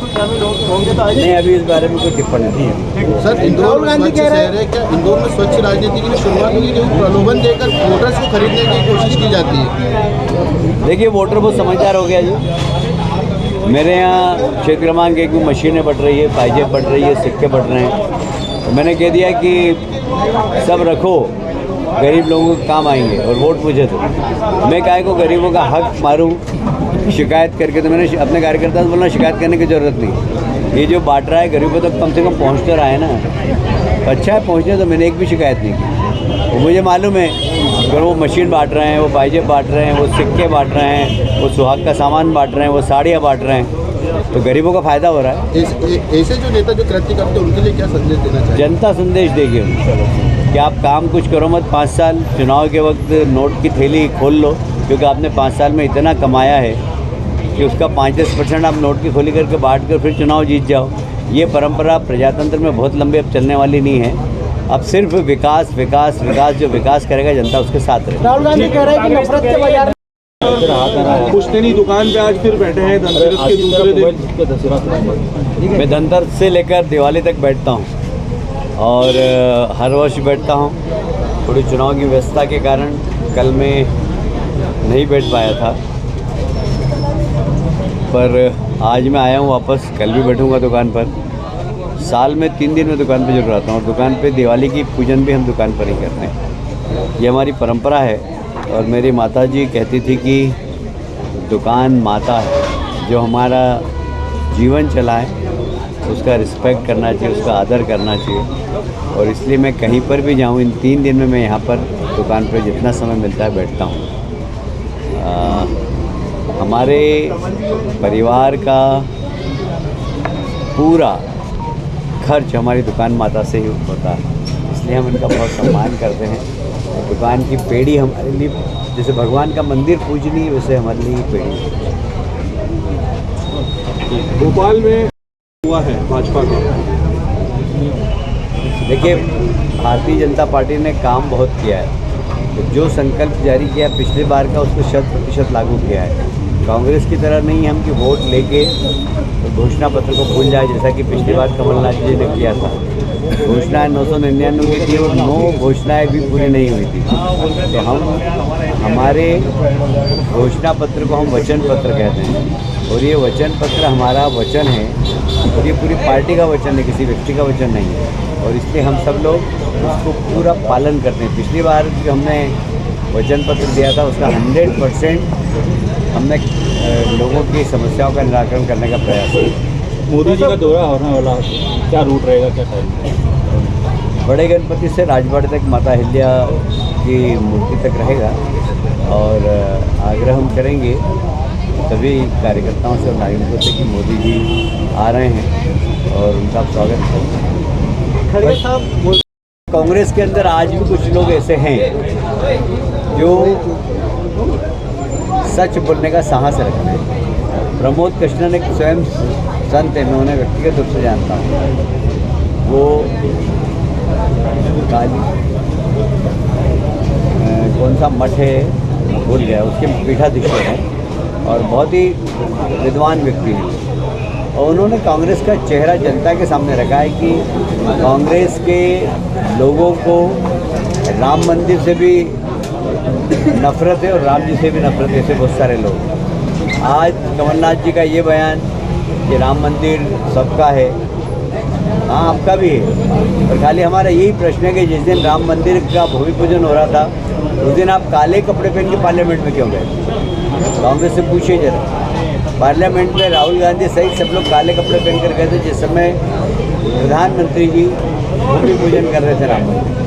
नहीं, अभी इस बारे में कोई टिप्पणी नहीं है। सर, इंदौर स्वच्छ शहर है, क्या इंदौर में स्वच्छ राजनीति की शुरुआत होगी जो प्रलोभन देकर वोटर्स को खरीदने की कोशिश की जाती है? देखिए, वोटर बहुत समझदार हो गया जी। मेरे यहाँ क्षेत्र क्रमांक 1 में मशीनें बढ़ रही है, पाइजेब बढ़ रही है, सिक्के बढ़ रहे हैं। तो मैंने कह दिया कि सब रखो, गरीब लोगों को काम आएंगे और वोट मुझे दो। मैं काहे को गरीबों का हक मारूं शिकायत करके? तो मैंने अपने कार्यकर्ता से बोलना, शिकायत करने की ज़रूरत नहीं। ये जो बांट रहा है गरीबों तक कम से कम पहुँच तो रहा है ना। तो अच्छा है पहुँचने, तो मैंने एक भी शिकायत नहीं की। तो मुझे मालूम है अगर वो मशीन बांट रहे हैं, वो पाइजेब बांट रहे हैं, वो सिक्के बांट रहे हैं, वो सुहाग का सामान बांट रहे हैं, वो साड़ियाँ बांट रहे हैं, तो गरीबों का फ़ायदा हो रहा है। ऐसे जो नेता जो कृत्य करते हैं उनके लिए क्या संदेश देना चाहिए? जनता संदेश देगी कि आप काम कुछ करो मत। 5 साल चुनाव के वक्त नोट की थैली खोल लो, क्योंकि आपने 5 साल में इतना कमाया है कि उसका 5-10% आप नोट की खोली करके बांट कर फिर चुनाव जीत जाओ। ये परंपरा प्रजातंत्र में बहुत लंबी अब चलने वाली नहीं है। अब सिर्फ विकास विकास विकास, जो विकास करेगा जनता उसके साथ रहेगी। राहुल गांधी कह रहे हैं कि नफरत के बाजार पुश्तैनी दुकान पे आज फिर बैठे हैं धनतेरस के दूसरे दिन। मैं धनतेरस से लेकर दिवाली तक बैठता हूँ और हर वर्ष बैठता हूँ। थोड़ी चुनाव की व्यस्तता के कारण कल मैं नहीं बैठ पाया था, पर आज मैं आया हूँ वापस। कल भी बैठूँगा दुकान पर। साल में 3 दिन मैं दुकान पर जरूर आता हूँ और दुकान पे दिवाली की पूजन भी हम दुकान पर ही करते हैं। ये हमारी परंपरा है। और मेरी माताजी कहती थी कि दुकान माता है, जो हमारा जीवन चलाए उसका रिस्पेक्ट करना चाहिए, उसका आदर करना चाहिए। और इसलिए मैं कहीं पर भी जाऊँ, इन 3 दिन में मैं यहाँ पर दुकान पर जितना समय मिलता है बैठता हूँ। हमारे परिवार का पूरा खर्च हमारी दुकान माता से ही होता है, इसलिए हम इनका बहुत सम्मान करते हैं। दुकान की पेड़ी हमारे लिए जैसे भगवान का मंदिर पूजनी है, वैसे हमारे लिए पेड़ी। भोपाल में हुआ है भाजपा का। देखिए, भारतीय जनता पार्टी ने काम बहुत किया है। तो जो संकल्प जारी किया पिछली बार का, उसको 100% लागू किया है। कांग्रेस की तरह नहीं हम कि वोट लेके तो घोषणा पत्र को भूल जाए, जैसा कि पिछली बार कमलनाथ जी ने किया था। घोषणाएँ 999 की थी और 9 घोषणाएँ भी पूरी नहीं हुई थी। तो हम हमारे घोषणा पत्र को हम वचन पत्र कहते हैं, और ये वचन पत्र हमारा वचन है और ये पूरी पार्टी का वचन है, किसी व्यक्ति का वचन नहीं है। और इसलिए हम सब लोग उसको पूरा पालन करते हैं। पिछली बार जो हमने वचन पत्र दिया था उसका 100% हमने लोगों की समस्याओं का निराकरण करने का प्रयास किया। मोदी जी का दौरा होने वाला, क्या रूट रहेगा, क्या टाइम? बड़े गणपति से राजवाड़े तक माता अहिल्या की मूर्ति तक रहेगा। और आग्रह हम करेंगे सभी कार्यकर्ताओं से और नागरिकों से कि मोदी जी आ रहे हैं और उनका स्वागत करें। कांग्रेस के अंदर आज भी कुछ लोग ऐसे हैं जो सच बोलने का साहस रखते हैं। प्रमोद कृष्णन एक स्वयं संत है, मैं उन्हें व्यक्तिगत रूप से जानता हूँ। वो काली कौन सा मठ है भूल गया, उसके पीठाधीश्वर हैं और बहुत ही विद्वान व्यक्ति हैं। और उन्होंने कांग्रेस का चेहरा जनता के सामने रखा है कि कांग्रेस के लोगों को राम मंदिर से भी नफरत है और राम जी से भी नफरत है। ऐसे बहुत सारे लोग। आज कमलनाथ जी का ये बयान कि राम मंदिर सबका है, हाँ आपका भी है, और खाली हमारा यही प्रश्न है कि जिस दिन राम मंदिर का भूमि पूजन हो रहा था उस दिन आप काले कपड़े पहन के पार्लियामेंट में क्यों गए? कांग्रेस से पूछिए जरा। पार्लियामेंट में राहुल गांधी सहित सब लोग काले कपड़े पहन कर गए थे जिस समय प्रधानमंत्री जी भूमि पूजन कर रहे थे राम मंदिर।